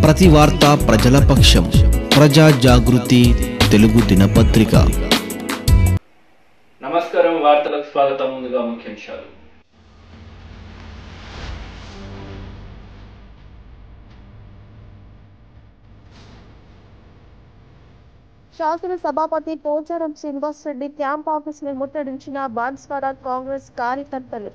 ప్రతి వార్త ప్రజల పక్షం. ప్రజా జాగృతి తెలుగు దినపత్రిక. నమస్కారం, వార్తలకు స్వాగతం. ముందుగా ముఖ్యాంశాలు. శాసన సభాపతి పోచారం శ్రీనివాస్ రెడ్డి క్యాంప్ ఆఫీస్ ని ముట్టడించిన బాన్స్వాడ కాంగ్రెస్ కార్యకర్తలు.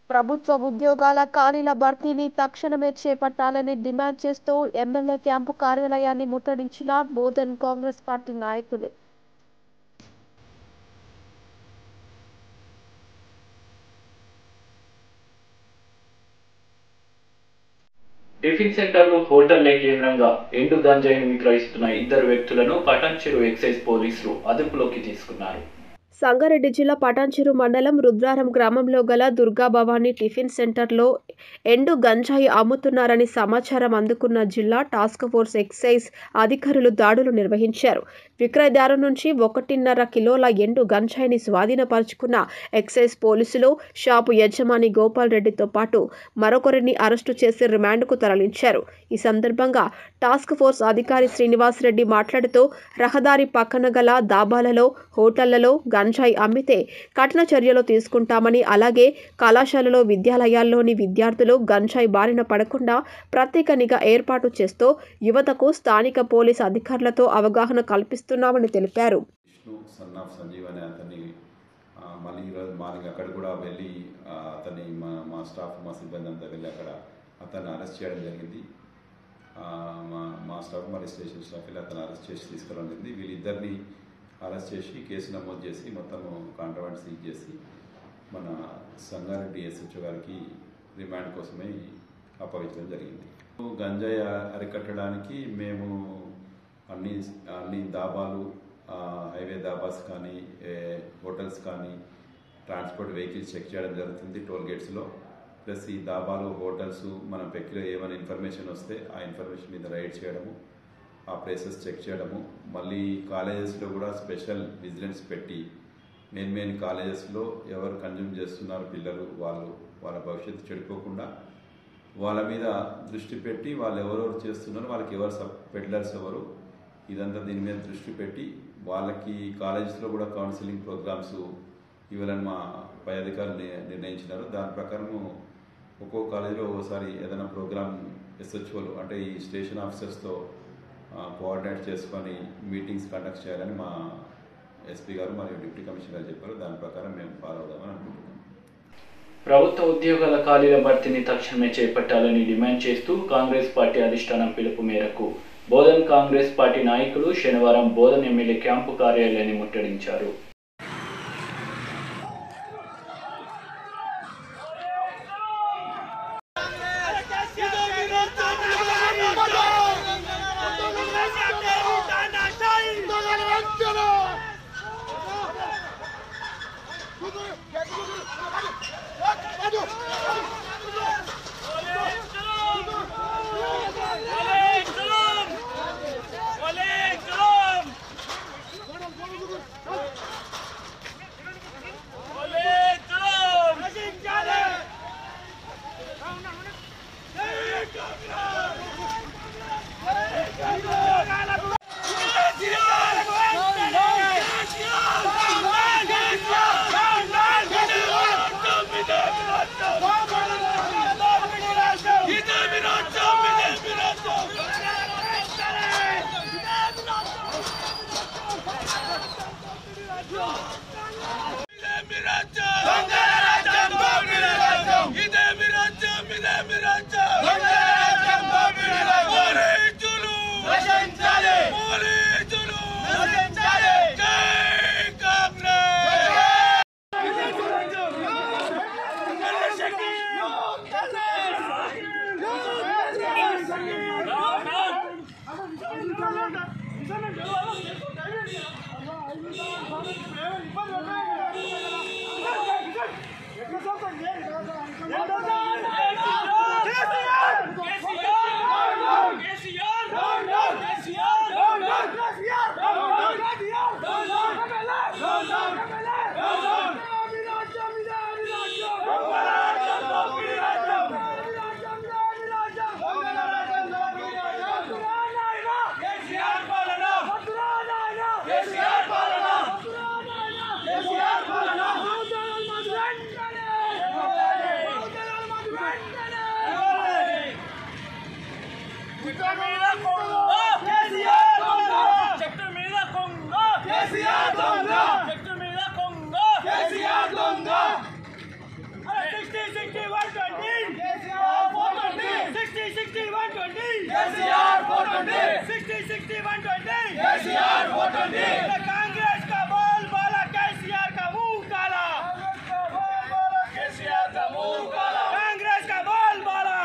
ప్రభుత్వ ఉద్యోగాల ఖాళీల భర్తీని తక్షణమే చేపట్టాలని డిమాండ్ చేస్తూ ఎమ్మెల్యే క్యాంపు కార్యాలయాన్ని ముట్టడించిన బోధన్ కాంగ్రెస్ పార్టీ నాయకులు. టిఫిన్ సెంటర్లు, హోటళ్లే కేంద్రంగా ఎండు గంజాయిని విక్రయిస్తున్న ఇద్దరు వ్యక్తులను పటాన్చెరు ఎక్సైజ్ పోలీసులు అదుపులోకి తీసుకున్నారు. సంగారెడ్డి జిల్లా పటాన్చెరు మండలం రుద్రారం గ్రామంలో గల దుర్గా భవానీ టిఫిన్ సెంటర్లో ఎండు గంజాయి అమ్ముతున్నారని సమాచారం అందుకున్న జిల్లా టాస్క్ ఫోర్స్ ఎక్సైజ్ అధికారులు దాడులు నిర్వహించారు. విక్రయదారు నుంచి 1.5 కిలోల ఎండు గంజాయిని స్వాధీనపరుచుకున్న ఎక్సైజ్ పోలీసులు షాపు యజమాని గోపాల్ రెడ్డితో పాటు మరొకరిని అరెస్టు చేసి రిమాండ్కు తరలించారు. ఈ సందర్భంగా టాస్క్ ఫోర్స్ అధికారి శ్రీనివాస్ రెడ్డి మాట్లాడుతూ రహదారి పక్కన గల దాబాలలో, హోటళ్లలో గంజాయి అమ్మితే కఠిన చర్యలు తీసుకుంటామని, అలాగే కళాశాలలో, విద్యాలయాల్లోని విద్యార్థులు గంజాయి బారిన పడకుండా ప్రత్యేక నిఘా ఏర్పాటు చేస్తూ యువతకు స్థానిక పోలీస్ అధికారులతో అవగాహన కల్పిస్తున్నామని తెలిపారు. మళ్ళీ ఈరోజు మార్నింగ్ అక్కడ కూడా వెళ్ళి అతన్ని మా స్టాఫ్, మా సిబ్బంది అంతా వెళ్ళి అక్కడ అతన్ని అరెస్ట్ చేయడం జరిగింది. మా స్టాఫ్, మరి స్టేషన్ స్టాఫ్ వెళ్ళి అతను అరెస్ట్ చేసి తీసుకురావడం జరిగింది. వీళ్ళిద్దరిని అరెస్ట్ చేసి కేసు నమోదు చేసి మొత్తము కాంట్రాబ్యాండ్ సీజ్ చేసి మన సంగారెడ్డి ఎస్హెచ్ఓ గారికి రిమాండ్ కోసమే అప్పగించడం జరిగింది. గంజాయి అరికట్టడానికి మేము అన్ని దాబాలు, హైవే దాబాస్ కానీ, హోటల్స్ కానీ, ట్రాన్స్పోర్ట్ వెహికల్స్ చెక్ చేయడం జరుగుతుంది టోల్ గేట్స్లో. ప్లస్ ఈ దాబాలు, హోటల్స్ మనం పెక్కిలో ఏమైనా ఇన్ఫర్మేషన్ వస్తే ఆ ఇన్ఫర్మేషన్ మీద రైడ్ చేయడము, ఆ ప్లేసెస్ చెక్ చేయడము. మళ్ళీ కాలేజెస్లో కూడా స్పెషల్ విజిలెన్స్ పెట్టి మెయిన్ కాలేజెస్లో ఎవరు కన్జ్యూమ్ చేస్తున్నారు పిల్లలు, వాళ్ళ భవిష్యత్తు చెడిపోకుండా వాళ్ళ మీద దృష్టి పెట్టి వాళ్ళు ఎవరెవరు చేస్తున్నారు, వాళ్ళకి ఎవరు పెడ్లర్స్ ఎవరు, ఇదంతా దీని మీద దృష్టి పెట్టి వాళ్ళకి కాలేజెస్లో కూడా కౌన్సిలింగ్ ప్రోగ్రామ్స్ ఇవ్వాలని మా పై అధికారులు నిర్ణయించినారు. దాని ప్రకారము ఒక్కో కాలేజీలో ఒకసారి ఏదైనా ప్రోగ్రామ్ ఎస్హెచ్ఓలు అంటే ఈ స్టేషన్ ఆఫీసర్స్తో కోఆర్డినేట్ చేసుకొని మీటింగ్స్ కండక్ట్ చేయాలని మా ఎస్పీ గారు మరియు డిప్యూటీ కమిషనర్ గారు చెప్పారు. దాని ప్రకారం మేము ఫాలో అవుదామని అనుకుంటున్నాం. ప్రభుత్వ ఉద్యోగాల ఖాళీల భర్తీని తక్షణమే చేపట్టాలని డిమాండ్ చేస్తూ కాంగ్రెస్ పార్టీ అధిష్టానం పిలుపు మేరకు బోధన్ కాంగ్రెస్ పార్టీ నాయకులు శనివారం బోధన్ ఎమ్మెల్యే క్యాంపు కార్యాలయాన్ని ముట్టడించారు. कांग्रेस का बोल बाला केसीआर का मुंह काला कांग्रेस का बोल बाला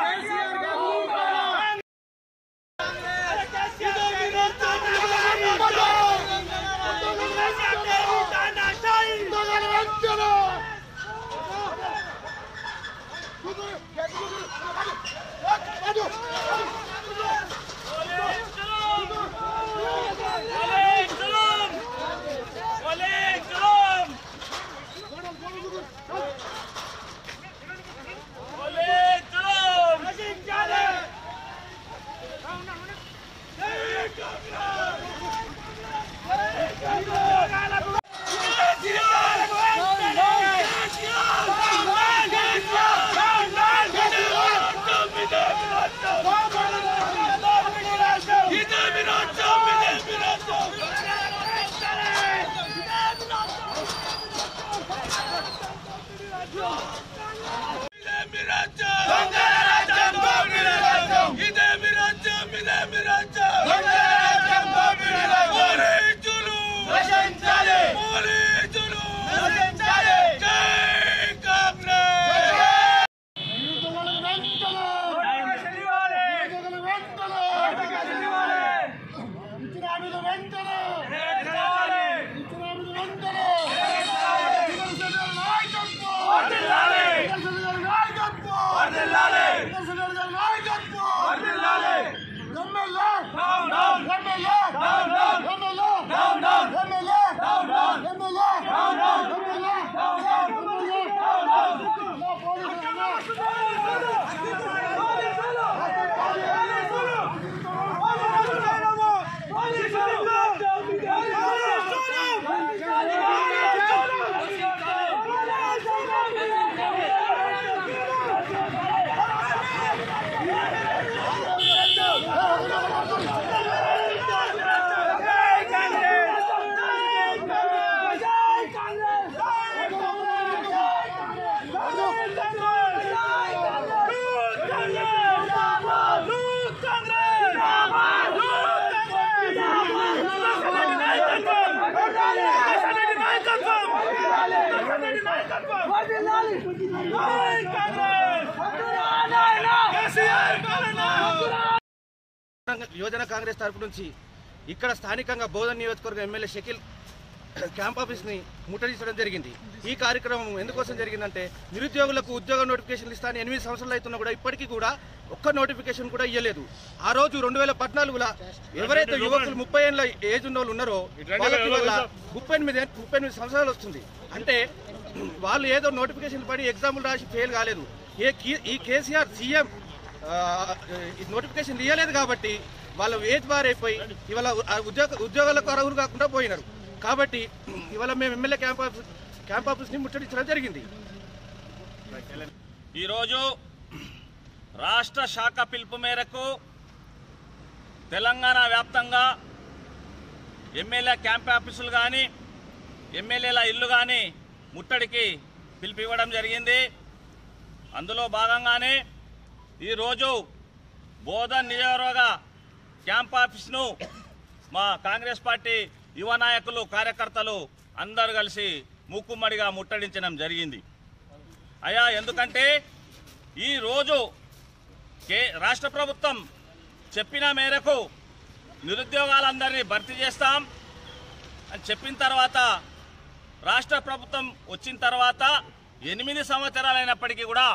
యువజన కాంగ్రెస్ తరపు నుంచి ఇక్కడ స్థానికంగా బోధన్ నియోజకవర్గం ఎమ్మెల్యే షకీల్ క్యాంప్ ఆఫీస్ని ముట్టడించడం జరిగింది. ఈ కార్యక్రమం ఎందుకోసం జరిగిందంటే నిరుద్యోగులకు ఉద్యోగ నోటిఫికేషన్లు ఇస్తాను 8 సంవత్సరాలు అవుతున్నా కూడా ఇప్పటికీ కూడా ఒక్క నోటిఫికేషన్ కూడా ఇవ్వలేదు. ఆ రోజు 2014లో ఎవరైతే యువకులు 30 ఏళ్ళ ఏజ్ ఉన్న వాళ్ళు ఉన్నారో వాళ్ళకి వల్ల 38 సంవత్సరాలు వస్తుంది. అంటే వాళ్ళు ఏదో నోటిఫికేషన్ పడి ఎగ్జాములు రాసి ఫెయిల్ కాలేదు. ఈ కేసీఆర్ సీఎం నోటిఫికేషన్ ఇవ్వలేదు కాబట్టి వాళ్ళ ఏజ్ బార్ అయిపోయి ఇవాళ ఉద్యోగాలకు అర్హులు కాకుండా పోయినారు. కాబట్టి ఇవాళ మేము ఎమ్మెల్యే క్యాంప్ ఆఫీస్ని ముట్టడించడం జరిగింది. ఈరోజు రాష్ట్ర శాఖ పిలుపు మేరకు తెలంగాణ వ్యాప్తంగా ఎమ్మెల్యే క్యాంప్ ఆఫీసులు కానీ ఎమ్మెల్యేల ఇల్లు కానీ ముట్టడికి పిలుపు ఇవ్వడం జరిగింది. అందులో భాగంగానే ఈరోజు బోధన్ నియోజకవర్గ క్యాంప్ ఆఫీస్ను మా కాంగ్రెస్ పార్టీ యువ నాయకులు కార్యకర్తలు అందరూ కలిసి మూకుమ్మడిగా ముట్టడించడం జరిగింది. అయ్యా ఎందుకంటే ఈరోజు రాష్ట్ర ప్రభుత్వం చెప్పిన మేరకు నిరుద్యోగాలందరినీ భర్తీ చేస్తాం అని చెప్పిన తర్వాత రాష్ట్ర ప్రభుత్వం వచ్చిన తర్వాత 8 సంవత్సరాలైనప్పటికీ కూడా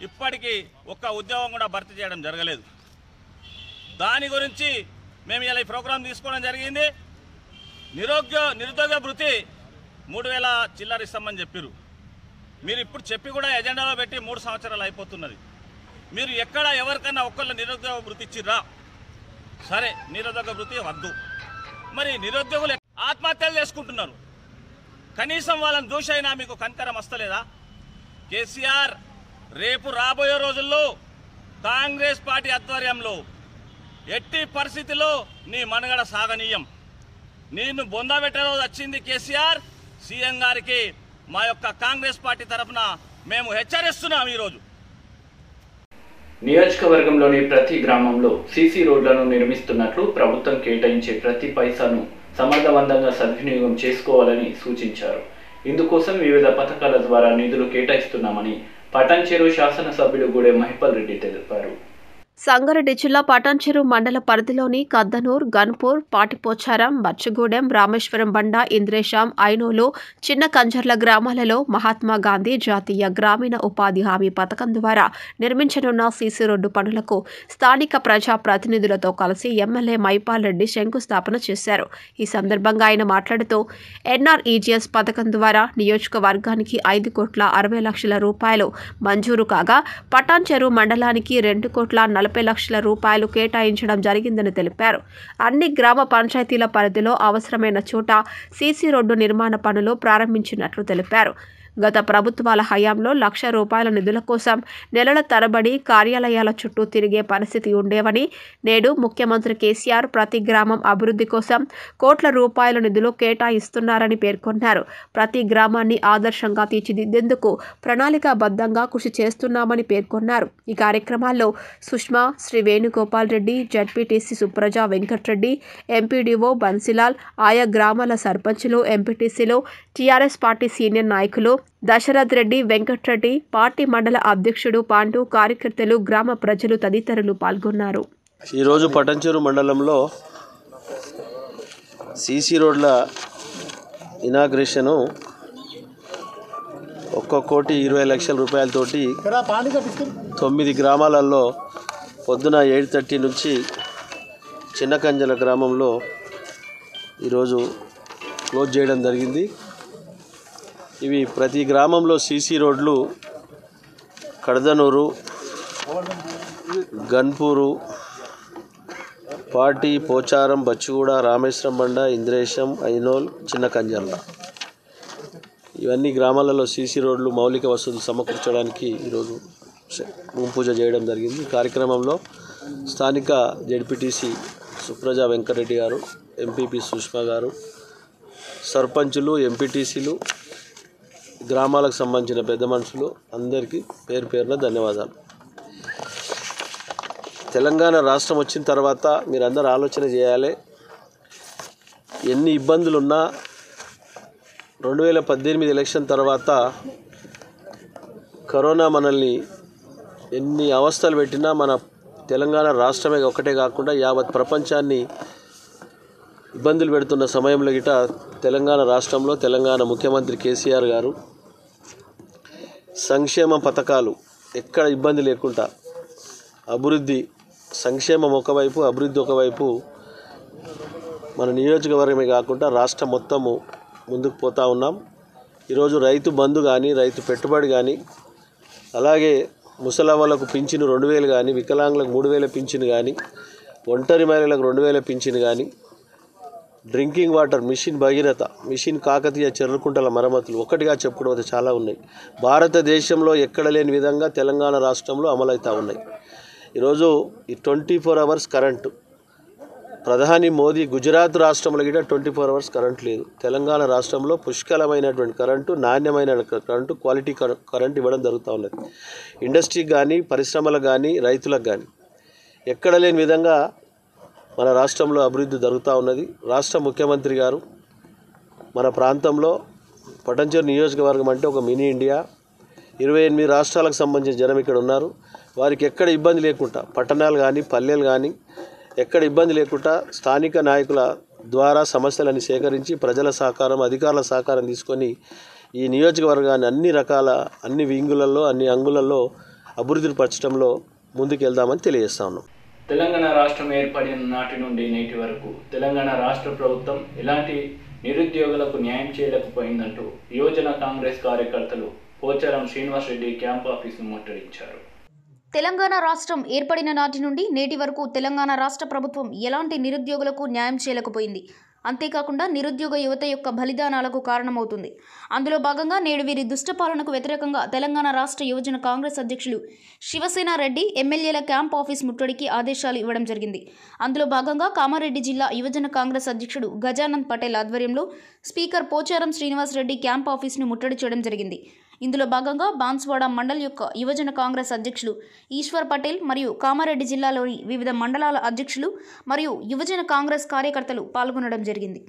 ఇప్పటికీ ఒక్క ఉద్యోగం కూడా భర్తీ చేయడం జరగలేదు. దాని గురించి మేము ఇలా ఈ ప్రోగ్రాం తీసుకోవడం జరిగింది. నిరుద్యోగ భృతి 3000 చిల్లర ఇస్తామని చెప్పారు. మీరు ఇప్పుడు చెప్పి కూడా ఎజెండాలో పెట్టి 3 సంవత్సరాలు అయిపోతున్నది. మీరు ఎక్కడ ఎవరికైనా ఒక్కళ్ళ నిరుద్యోగ భృతి ఇచ్చిర్రా? సరే, నిరుద్యోగ భృతి వద్దు. మరి నిరుద్యోగులు ఆత్మహత్యలు చేసుకుంటున్నారు. కనీసం వాళ్ళని చూసైనా మీకు కనికరం వస్తలేదా? కేసీఆర్ రేపు రాబోయే రోజుల్లో కాంగ్రెస్ పార్టీ ఆధ్వర్యంలో ఎట్టి పరిస్థితిలో నీ మనుగడ సాగనీయం. నేను బొందబెట్టే రోజు వచ్చింది కేసీఆర్. సీఎం గారికి మా యొక్క కాంగ్రెస్ పార్టీ తరఫున మేము హెచ్చరిస్తున్నాం. ఈరోజు నియోజకవర్గంలోని ప్రతి గ్రామంలో సీసీ రోడ్లను నిర్మిస్తున్నట్లు ప్రభుత్వం కేటాయించే ప్రతి పైసాను సమర్థవంతంగా సద్వినియోగం చేసుకోవాలని సూచించారు. ఇందుకోసం వివిధ పథకాల ద్వారా నిధులు కేటాయిస్తున్నామని పటాన్చెరు శాసనసభ్యులు గూడెం మహిపాల్ రెడ్డి తెలిపారు. సంగారెడ్డి జిల్లా పటాన్చెరు మండల పరిధిలోని కద్దనూర్, గన్పూర్, పాటిపోచారం, బచ్చగూడెం, రామేశ్వరం బండ, ఇంద్రేశాం, ఐనోలు, చిన్న కంజర్ల గ్రామాలలో మహాత్మా గాంధీ జాతీయ గ్రామీణ ఉపాధి హామీ పథకం ద్వారా నిర్మించనున్న సీసీ రోడ్డు పనులకు స్థానిక ప్రజా ప్రతినిధులతో కలిసి ఎమ్మెల్యే మహిపాల్ రెడ్డి శంకుస్థాపన చేశారు. ఈ సందర్భంగా ఆయన మాట్లాడుతూ ఎన్ఆర్ఈజీఎస్ పథకం ద్వారా నియోజకవర్గానికి 5,60,00,000 రూపాయలు మంజూరు కాగా పటాన్చెరు మండలానికి 2,40,00,000 రూపాయలు కేటాయించడం జరిగిందని తెలిపారు. అన్ని గ్రామ పంచాయతీల పరిధిలో అవసరమైన చోట సీసీ రోడ్డు నిర్మాణ పనులు ప్రారంభించినట్లు తెలిపారు. గత ప్రభుత్వాల హయాంలో 1,00,000 రూపాయల నిధుల కోసం నెలల తరబడి కార్యాలయాల చుట్టూ తిరిగే పరిస్థితి ఉండేవని, నేడు ముఖ్యమంత్రి కేసీఆర్ ప్రతి గ్రామం అభివృద్ధి కోసం కోట్ల రూపాయల నిధులు కేటాయిస్తున్నారని పేర్కొన్నారు. ప్రతి గ్రామాన్ని ఆదర్శంగా తీర్చిదిద్దేందుకు ప్రణాళికాబద్ధంగా కృషి చేస్తున్నామని పేర్కొన్నారు. ఈ కార్యక్రమాల్లో సుష్మా, శ్రీ వేణుగోపాల్ రెడ్డి, జడ్పీటీసీ సుప్రజ వెంకట్రెడ్డి, ఎంపీడీఓ బన్సిలాల్, ఆయా గ్రామాల సర్పంచులు, ఎంపీటీసీలు, టీఆర్ఎస్ పార్టీ సీనియర్ నాయకులు దశరథ్ రెడ్డి, వెంకట్రెడ్డి, పార్టీ మండల అధ్యక్షుడు పాండు, కార్యకర్తలు, గ్రామ ప్రజలు తదితరులు పాల్గొన్నారు. ఈరోజు పటాన్చెరు మండలంలో సీసీ రోడ్ల ఇనాగ్రేషను 1,20,00,000 రూపాయలతోటి 9 గ్రామాలలో పొద్దున 8:30 నుంచి చిన్నకంజల గ్రామంలో ఈరోజు క్లోజ్ చేయడం జరిగింది. ఇవి ప్రతి గ్రామంలో సీసీ రోడ్లు కడదనూరు, గన్పూరు, పాటి, పోచారం, బచ్చుగూడ, రామేశ్వరం బండ, ఇంద్రేశం, ఐనోల్, చిన్న కంజర్ల ఇవన్నీ గ్రామాలలో సీసీ రోడ్లు మౌలిక వసతులు సమకూర్చడానికి ఈరోజు భూమి పూజ చేయడం జరిగింది. ఈ కార్యక్రమంలో స్థానిక జడ్పీటీసీ సుప్రజ వెంకరెడ్డి గారు, ఎంపీపీ సుష్మా గారు, సర్పంచులు, ఎంపీటీసీలు, గ్రామాలకు సంబంధించిన పెద్ద మనుషులు అందరికీ పేరు పేరున ధన్యవాదాలు. తెలంగాణ రాష్ట్రం వచ్చిన తర్వాత మీరందరూ ఆలోచన చేయాలి. ఎన్ని ఇబ్బందులున్నా 2018 ఎలక్షన్ తర్వాత కరోనా మనల్ని ఎన్ని అవస్థలు పెట్టినా మన తెలంగాణ రాష్ట్రమే ఒకటే కాకుండా యావత్ ప్రపంచాన్ని ఇబ్బందులు పెడుతున్న సమయంలో గిట తెలంగాణ రాష్ట్రంలో తెలంగాణ ముఖ్యమంత్రి కేసీఆర్ గారు సంక్షేమ పథకాలు ఎక్కడ ఇబ్బంది లేకుండా అభివృద్ధి, సంక్షేమం ఒకవైపు, అభివృద్ధి ఒకవైపు మన నియోజకవర్గమే కాకుండా రాష్ట్రం మొత్తము ముందుకు పోతూ ఉన్నాం. ఈరోజు రైతు బంధు కానీ, రైతు పెట్టుబడి కానీ, అలాగే ముసలవ్వలకు పింఛను 2,000 కానీ, వికలాంగులకు 3,000 పింఛను కానీ, ఒంటరి మహిళలకు 2,000 పింఛను కానీ, drinking water mission Bhagiratha, mission Kakatiya చెర్రుకుంటల మరమ్మతులు ఒకటిగా చెప్పుకోవడం చాలా ఉన్నాయి. భారతదేశంలో ఎక్కడ లేని విధంగా తెలంగాణ రాష్ట్రంలో అమలవుతూ ఉన్నాయి. ఈరోజు ఈ 24 అవర్స్ కరెంటు, ప్రధాని మోదీ గుజరాత్ రాష్ట్రంలో కూడా 24 అవర్స్ కరెంట్ లేదు. తెలంగాణ రాష్ట్రంలో పుష్కలమైనటువంటి కరెంటు, నాణ్యమైన కరెంటు, క్వాలిటీ కరెంట్ ఇవ్వడం జరుగుతూ ఉన్నది. ఇండస్ట్రీకి కానీ, పరిశ్రమలకు కానీ, రైతులకు కానీ ఎక్కడ లేని విధంగా మన రాష్ట్రంలో అభివృద్ధి జరుగుతూ ఉన్నది. రాష్ట్ర ముఖ్యమంత్రి గారు మన ప్రాంతంలో పటాన్చెరు నియోజకవర్గం అంటే ఒక మినీ ఇండియా. 28 రాష్ట్రాలకు సంబంధించిన జనం ఇక్కడ ఉన్నారు. వారికి ఎక్కడ ఇబ్బంది లేకుండా పట్టణాలు కానీ, పల్లెలు కానీ ఎక్కడ ఇబ్బంది లేకుండా స్థానిక నాయకుల ద్వారా సమస్యలను సేకరించి ప్రజల సహకారం, అధికారుల సహకారం తీసుకొని ఈ నియోజకవర్గాన్ని అన్ని వింగులలో, అన్ని అంగులలో అభివృద్ధి పరచడంలో ముందుకెళ్దామని తెలియజేస్తా ఉన్నాం. తెలంగాణ రాష్ట్రం ఏర్పడిన నాటి నుండి నేటి వరకు తెలంగాణ రాష్ట్ర ప్రభుత్వం ఎలాంటి నిరుద్యోగులకు న్యాయం చేయలేకపోయిందంటూ యువజన కాంగ్రెస్ కార్యకర్తలు పోచారం శ్రీనివాస్ రెడ్డి క్యాంప్ ఆఫీసును ముట్టడించారు. తెలంగాణ రాష్ట్రం ఏర్పడిన నాటి నుండి నేటి వరకు తెలంగాణ రాష్ట్ర ప్రభుత్వం ఎలాంటి నిరుద్యోగులకు న్యాయం చేయలేకపోయింది. అంతేకాకుండా నిరుద్యోగ యువత యొక్క బలిదానాలకు కారణమవుతుంది. అందులో భాగంగా నేడు వీరి దుష్టపాలనకు వ్యతిరేకంగా తెలంగాణ రాష్ట్ర యువజన కాంగ్రెస్ అధ్యక్షులు శివసేన రెడ్డి ఎమ్మెల్యేల క్యాంప్ ఆఫీస్ ముట్టడికి ఆదేశాలు ఇవ్వడం జరిగింది. అందులో భాగంగా కామారెడ్డి జిల్లా యువజన కాంగ్రెస్ అధ్యక్షుడు గజానంద్ పటేల్ ఆధ్వర్యంలో స్పీకర్ పోచారం శ్రీనివాస్ రెడ్డి క్యాంప్ ఆఫీస్ను ముట్టడి చేయడం జరిగింది. ఇందులో భాగంగా బాన్స్వాడ మండల్ యొక్క యువజన కాంగ్రెస్ అధ్యక్షులు ఈశ్వర్ పటేల్ మరియు కామారెడ్డి జిల్లాలోని వివిధ మండలాల అధ్యక్షులు మరియు యువజన కాంగ్రెస్ కార్యకర్తలు పాల్గొనడం జరిగింది.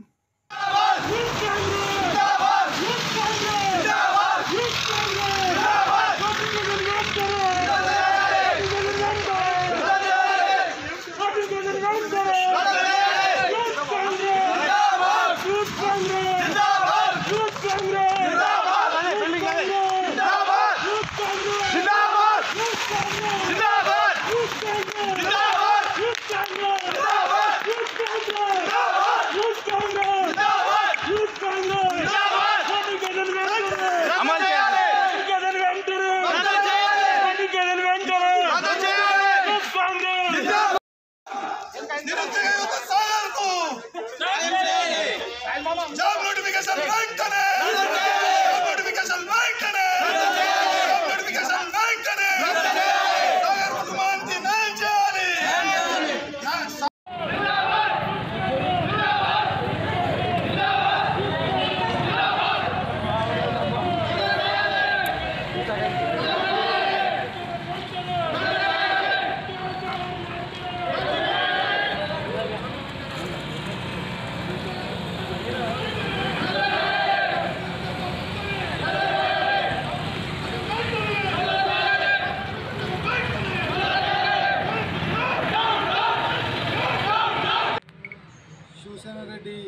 రెడ్డి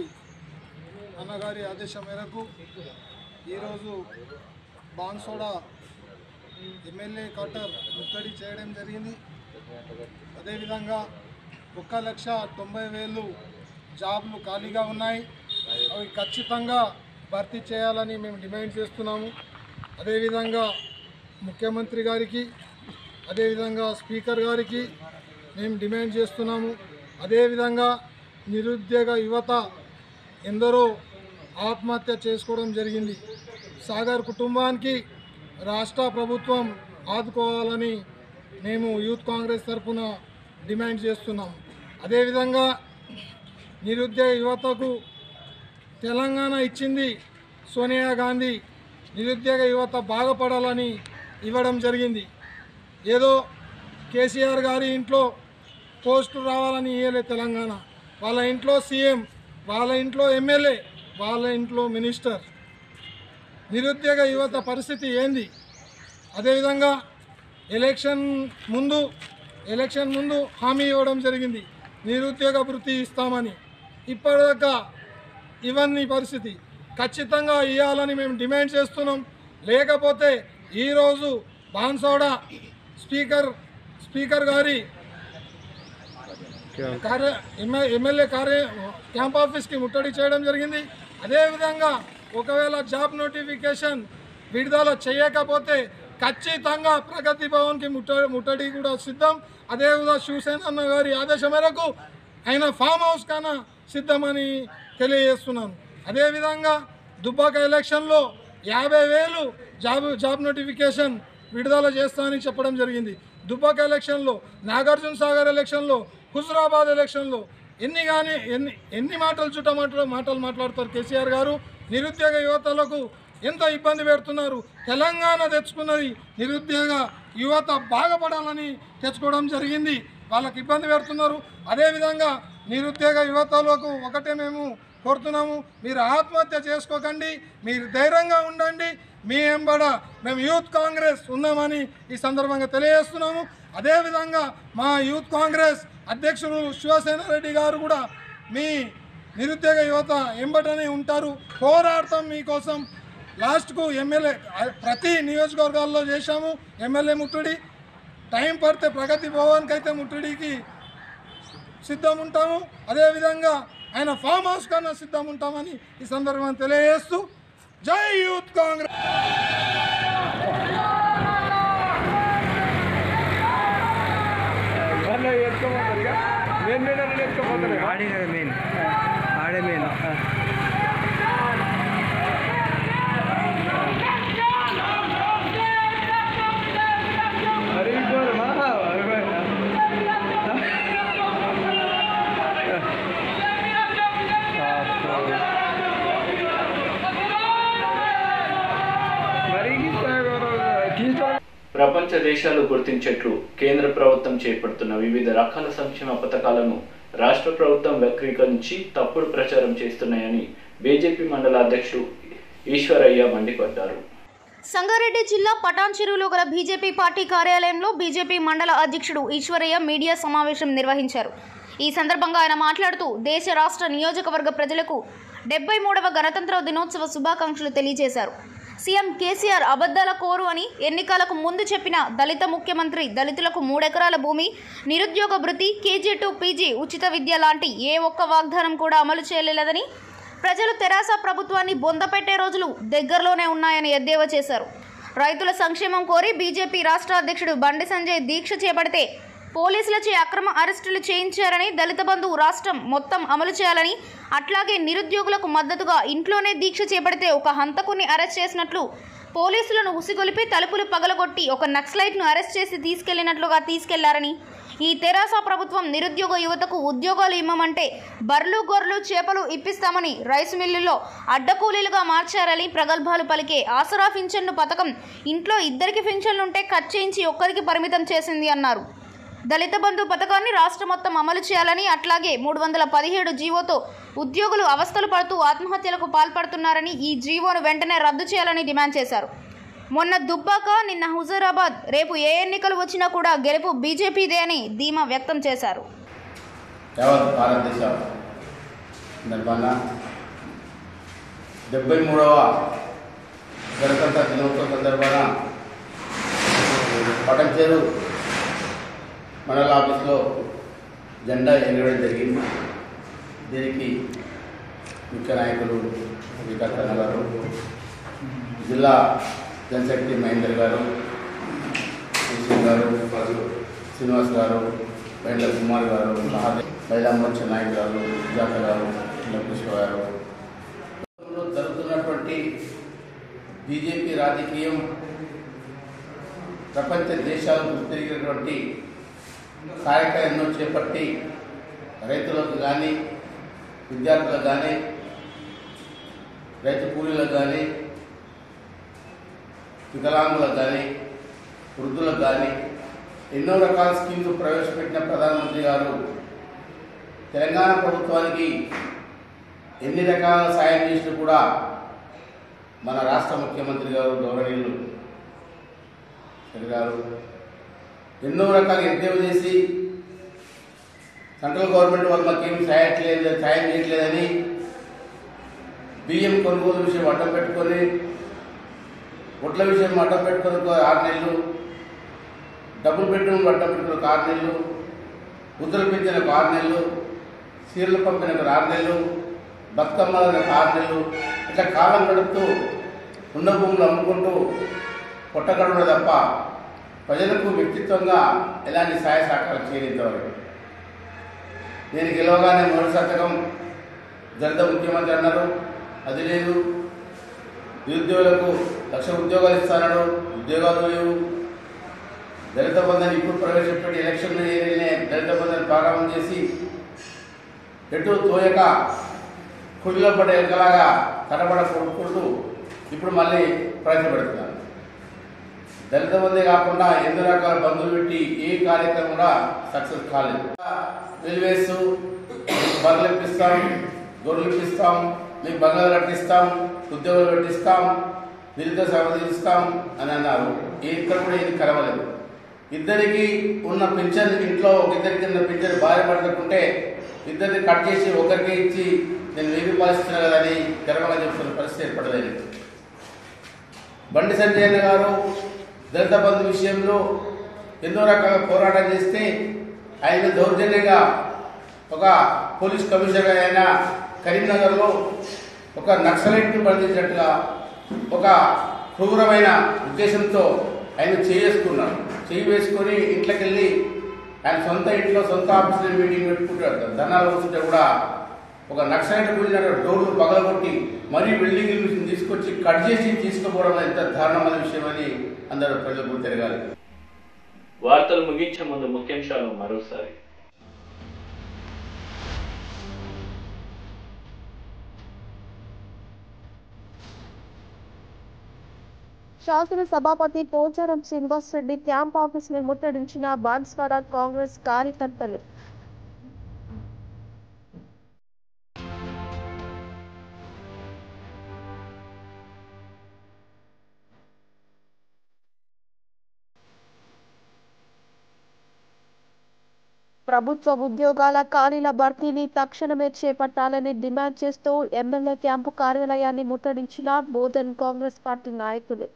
అన్నగారి ఆదేశం మేరకు ఈరోజు బాన్సోడ ఎమ్మెల్యే క్వార్టర్ ముట్టడి చేయడం జరిగింది. అదేవిధంగా 1,90,000 జాబ్లు ఖాళీగా ఉన్నాయి. అవి ఖచ్చితంగా భర్తీ చేయాలని మేము డిమాండ్ చేస్తున్నాము. అదేవిధంగా ముఖ్యమంత్రి గారికి, అదేవిధంగా స్పీకర్ గారికి మేము డిమాండ్ చేస్తున్నాము. అదేవిధంగా నిరుద్యోగ యువత ఎందరో ఆత్మహత్య చేసుకోవడం జరిగింది. సాగర్ కుటుంబానికి రాష్ట్ర ప్రభుత్వం ఆదుకోవాలని మేము యూత్ కాంగ్రెస్ తరఫున డిమాండ్ చేస్తున్నాం. అదేవిధంగా నిరుద్యోగ యువతకు తెలంగాణ ఇచ్చింది సోనియా గాంధీ. నిరుద్యోగ యువత బాగుపడాలని ఇవ్వడం జరిగింది. ఏదో కేసీఆర్ గారి ఇంట్లో పోస్టులు రావాలని ఇవ్వలే తెలంగాణ. వాళ్ళ ఇంట్లో సీఎం, వాళ్ళ ఇంట్లో ఎమ్మెల్యే, వాళ్ళ ఇంట్లో మినిస్టర్. నిరుద్యోగ యువత పరిస్థితి ఏంది? అదేవిధంగా ఎలక్షన్ ముందు హామీ ఇవ్వడం జరిగింది, నిరుద్యోగ భృతి ఇస్తామని. ఇప్పటిదాకా ఇవన్నీ పరిస్థితి ఖచ్చితంగా ఇవ్వాలని మేము డిమాండ్ చేస్తున్నాం. లేకపోతే ఈరోజు బాన్సోడ స్పీకర్ గారి ఎమ్మెల్యే క్యాంప్ ఆఫీస్కి ముట్టడి చేయడం జరిగింది. అదేవిధంగా ఒకవేళ జాబ్ నోటిఫికేషన్ విడుదల చేయకపోతే ఖచ్చితంగా ప్రగతి భవన్కి ముట్టడి కూడా సిద్ధం. అదేవిధంగా శివసేన అన్న గారి ఆదేశం మేరకు ఆయన ఫామ్ హౌస్ కన్నా సిద్ధమని తెలియజేస్తున్నాను. అదేవిధంగా దుబ్బాక ఎలక్షన్లో 50,000 జాబ్ నోటిఫికేషన్ విడుదల చేస్తామని చెప్పడం జరిగింది. దుబ్బాక ఎలక్షన్లో, నాగార్జున సాగర్ ఎలక్షన్లో, హుజురాబాద్ ఎలక్షన్లో ఎన్ని మాటలు మాట్లాడతారు కేసీఆర్ గారు. నిరుద్యోగ యువతలకు ఎంత ఇబ్బంది పెడుతున్నారు. తెలంగాణ తెచ్చుకున్నది నిరుద్యోగ యువత బాగుపడాలని తెచ్చుకోవడం జరిగింది. వాళ్ళకి ఇబ్బంది పెడుతున్నారు. అదేవిధంగా నిరుద్యోగ యువతలకు ఒకటే మేము కోరుతున్నాము, మీరు ఆత్మహత్య చేసుకోకండి, మీరు ధైర్యంగా ఉండండి. మీ వెంబడ మేము యూత్ కాంగ్రెస్ ఉన్నామని ఈ సందర్భంగా తెలియజేస్తున్నాము. అదేవిధంగా మా యూత్ కాంగ్రెస్ అధ్యక్షుడు శివసేన రెడ్డి గారు కూడా మీ నిరుద్యోగ యువత వెంబటనే ఉంటారు, పోరాడతాం మీకోసం. లాస్ట్కు ఎమ్మెల్యే ప్రతి నియోజకవర్గాల్లో చేశాము ఎమ్మెల్యే ముట్టడి. టైం పడితే ప్రగతి భవన్కి అయితే ముట్టడికి సిద్ధం ఉంటాము. అదేవిధంగా ఆయన ఫామ్ హౌస్ కన్నా సిద్ధం ఉంటామని ఈ సందర్భంగా తెలియజేస్తూ జై యూత్ కాంగ్రెస్. ప్రపంచ దేశాలు గుర్తించేట్లు కేంద్ర ప్రభుత్వం చేపడుతున్న వివిధ రకాల సంక్షేమ పథకాలను రాష్ట్ర ప్రభుత్వం వక్రీకరించి తప్పుడు ప్రచారం చేస్తున్నాయని బీజేపీ మండల అధ్యక్షుడు ఈశ్వరయ్య మండిపడ్డారు. సంగారెడ్డి జిల్లా పటాన్ చెరువులో గల బీజేపీ పార్టీ కార్యాలయంలో బీజేపీ మండల అధ్యక్షుడు ఈశ్వరయ్య మీడియా సమావేశం నిర్వహించారు. ఈ సందర్భంగా ఆయన మాట్లాడుతూ దేశ రాష్ట్ర నియోజకవర్గ ప్రజలకు 73వ గణతంత్ర దినోత్సవ శుభాకాంక్షలు తెలియజేశారు. సీఎం కేసీఆర్ అబద్ధాల కోరు అని ఎన్నికలకు ముందు చెప్పిన దళిత ముఖ్యమంత్రి దళితులకు 3 ఎకరాల భూమి, నిరుద్యోగ భృతి, కేజీ టు పీజీ ఉచిత విద్య లాంటి ఏ ఒక్క వాగ్దానం కూడా అమలు చేయలేదని, ప్రజలు తెరాస ప్రభుత్వాన్ని బొందపెట్టే రోజులు దగ్గరలోనే ఉన్నాయని ఎద్దేవా చేశారు. రైతుల సంక్షేమం కోరి బీజేపీ రాష్ట్ర అధ్యక్షుడు బండి సంజయ్ దీక్ష చేపడితే పోలీసులచే అక్రమ అరెస్టులు చేయించారని, దళిత బంధు రాష్ట్రం మొత్తం అమలు చేయాలని, అట్లాగే నిరుద్యోగులకు మద్దతుగా ఇంట్లోనే దీక్ష చేపడితే ఒక హంతకుని అరెస్ట్ చేసినట్లు, పోలీసులను ఉసిగొలిపి తలుపులు పగలగొట్టి ఒక నక్సలైట్ను అరెస్ట్ చేసి తీసుకెళ్లినట్లుగా తీసుకెళ్లారని, ఈ తెరాస ప్రభుత్వం నిరుద్యోగ యువతకు ఉద్యోగాలు ఇమ్మమంటే బర్లు గొర్రెలు చేపలు ఇప్పిస్తామని రైసు మిల్లుల్లో అడ్డకూలీలుగా మార్చారని ప్రగల్భాలు పలికే ఆసరా పింఛన్ను పథకం ఇంట్లో 2 పింఛన్లుంటే కట్ చేయించి ఒక్కరికి పరిమితం చేసింది అన్నారు. దళిత బంధు పథకాన్ని రాష్ట్ర మొత్తం అమలు చేయాలని, అట్లాగే 317 జీవోతో ఉద్యోగులు అవస్థలు పడుతూ ఆత్మహత్యలకు పాల్పడుతున్నారని, ఈ జీవోను వెంటనే రద్దు చేయాలని డిమాండ్ చేశారు. మొన్న దుబ్బాక, నిన్న హుజూరాబాద్, రేపు ఏ ఎన్నికలు వచ్చినా కూడా గెలుపు బీజేపీదే అని ధీమా వ్యక్తం చేశారు. యావత్ భారతదేశ సందర్భంగా 73వ గణతంత్ర దినోత్సవం సందర్భంగా పటాన్ చెరువు మండల ఆఫీస్లో జెండా ఎగరడం జరిగింది. దీనికి ముఖ్య నాయకులు వికాసన్న గారు, జిల్లా జనశక్తి మహేందర్ గారు, కిషన్ గారు, శ్రీనివాస్ గారు, బైండ్ల కుమార్ గారు, మహిళా మోర్చా నాయకులు గారు, సుజాత గారు, లక్ష్మ గారు, జరుగుతున్నటువంటి బీజేపీ రాజకీయం ప్రపంచ దేశాలకు తిరిగినటువంటి కార్యక్రమం ఎన్నో చేపట్టి రైతులకు కానీ, విద్యార్థులకు కానీ, రైతు కూలీలకు కానీ, వికలాంగులకు కానీ, వృద్ధులకు కానీ ఎన్నో రకాల స్కీమ్లు ప్రవేశపెట్టిన ప్రధానమంత్రి గారు తెలంగాణ ప్రభుత్వానికి ఎన్ని రకాల సాయం చేసినా కూడా మన రాష్ట్ర ముఖ్యమంత్రి గారు గౌరవనీయులు గారు ఎన్నో రకాల ఎద్దేవా చేసి సెంట్రల్ గవర్నమెంట్ వాళ్ళు మాకేం సాయం చేయట్లేదని బియ్యం కొనుగోలు విషయం అడ్డం పెట్టుకొని, ఒట్ల విషయం అడ్డం పెట్టుకొని 6 నెలలు, డబుల్ బెడ్రూమ్ అడ్డం పెట్టుకుని 6 నెలలు, ఉత్తర పెంచిన 6 నెలలు, సీర్ల పంపిన 6 నెలలు, బతుకమ్మలకు 6 నెలలు, ఇట్లా కాలం గడుపుతూ ఉన్న భూములు అమ్ముకుంటూ పొట్టగడవడం తప్ప ప్రజలకు వ్యక్తిత్వంగా ఎలాంటి సహాయ సహకారం చేయలేంతవరకు. నేను గెలవగానే మొదటి శతకం దళిత ముఖ్యమంత్రి అన్నారు, అది లేదు. నిరుద్యోగులకు 1,00,000 ఉద్యోగాలు ఇస్తానడు, ఉద్యోగాలు లేవు. దళిత బంధాన్ని ఇప్పుడు ప్రవేశపెట్టి ఎలక్షన్ దళిత బంధాన్ని ప్రారంభం చేసి ఎటు తోయక కుడిలో పడే ఎక్కలాగా కనబడ కొడుకుంటూ ఇప్పుడు మళ్ళీ ప్రవేశపెడుతున్నారు. దళిత బంధే కాకుండా ఎన్నో రకాల బంధువులు పెట్టి ఏ కార్యక్రమం కూడా సక్సెస్ కాలేదు. వెలివేస్తూ బర్రెలు ఇప్పిస్తాం, గొర్రెలు ఇప్పిస్తాం, మీకు బంగారు కట్టిస్తాం, ఉద్యోగాలు పెట్టిస్తాం, నిరుద్యోగ సమర్థిస్తాం అని అన్నారు. ఇక్కడ కూడా ఇది కలవలేదు. ఇద్దరికి ఉన్న పింఛన్ ఇంట్లో ఇద్దరికి ఉన్న పింఛన్ భార్య పడుకుంటే ఇద్దరిని కట్ చేసి ఒకరికి ఇచ్చి నేను 1000 రూపాయలు ఇస్తున్నా కదా అని గర్వంగా చెప్తున్న పరిస్థితి ఏర్పడలేదు. బండి సంజయ్ గారు దళిత బంధు విషయంలో ఎన్నో రకాల పోరాటం చేస్తే ఆయన దౌర్జన్యంగా ఒక పోలీస్ కమిషనర్ అయిన కరీంనగర్లో ఒక నక్సలైట్ను బంధించినట్టుగా ఒక క్రూరమైన ఉద్దేశంతో ఆయన చేసుకున్నాడు. చేయి వేసుకొని ఇంట్లోకి వెళ్ళి ఆయన సొంత ఇంట్లో సొంత ఆఫీసులో మీటింగ్ పెట్టుకుంటాడు. ధనాలు వస్తుంటే కూడా ఒక నక్సలైట్ కూడిన డోర్లు పగలగొట్టి మరీ బిల్డింగ్ తీసుకొచ్చి కట్ చేసి తీసుకుపోవడం ఎంత దారుణమైన విషయం అని అందరూ ప్రజలకు తిరగాలి. వార్తలు ముగించే ముందు ముఖ్యాంశాలు మరోసారి. శాసన సభాపతి పోచారం శ్రీనివాస్ రెడ్డి క్యాంప్ ఆఫీసును ముట్టడించిన బాన్స్వాడ కాంగ్రెస్ కార్యకర్తలు. ప్రభుత్వ ఉద్యోగాల ఖాళీల భర్తీని తక్షణమే చేపట్టాలని డిమాండ్ చేస్తూ ఎమ్మెల్యే క్యాంపు కార్యాలయాన్ని ముట్టడించిన బోధన్ కాంగ్రెస్ పార్టీ నాయకులు.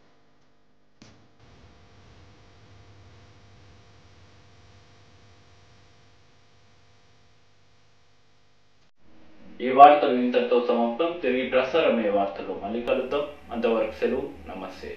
ఈ వార్తలు ఇంతటితో సమాప్తం. తిరిగి ప్రసారమయ్యే వార్తలు మళ్ళీ కలుద్దాం. అంతవరకు సెలవు. నమస్తే.